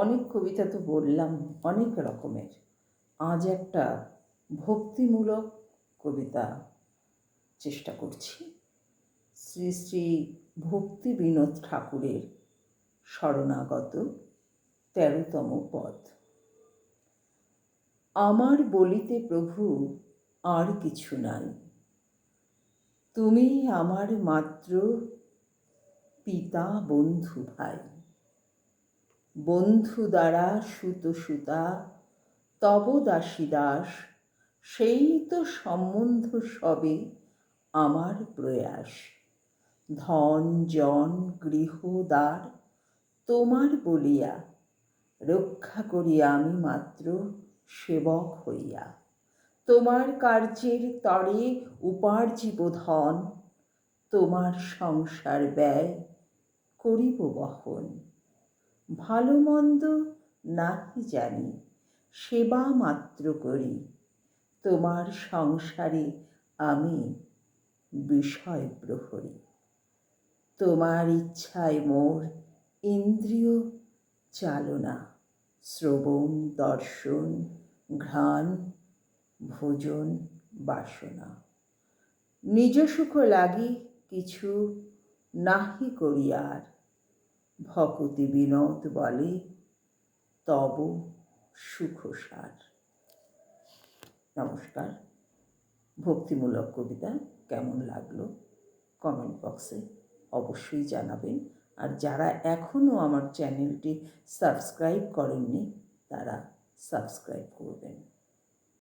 অনেক কবিতা তো বললাম, অনেক রকমের। আজ একটা ভক্তিমূলক কবিতা চেষ্টা করছি। শ্রী শ্রী ভক্তি বিনোদ ঠাকুরের শরণাগত ১৩তম পদ। আমার বলিতে প্রভু আর কিছু নাই, তুমি আমার মাত্র পিতা বন্ধু ভাই। বন্ধু দ্বারা সুত সুতা তব দাসী দাস, সেই তো সম্বন্ধ সবে আমার প্রয়াস। ধন জন গৃহ দ্বার তোমার বলিয়া, রক্ষা করি আমি মাত্র সেবক হইয়া। তোমার কার্যের তরে উপার্জিব ধন, তোমার সংসার ব্যয় করিব বহন। ভালো মন্দ নাহি জানি, সেবা মাত্র করি, তোমার সংসারে আমি বিষয় প্রহরী। তোমার ইচ্ছায় মোর ইন্দ্রিয় চালনা, শ্রবণ দর্শন ঘ্রাণ ভোজন বাসনা। নিজ সুখ লাগি কিছু নাহি করি আর, ভকতি বিনোদ বলে তব সুখসার। নমস্কার। ভক্তিমূলক কবিতা কেমন লাগলো কমেন্ট বক্সে অবশ্যই জানাবেন। আর যারা এখনও আমার চ্যানেলটি সাবস্ক্রাইব করেননি তারা সাবস্ক্রাইব করবেন।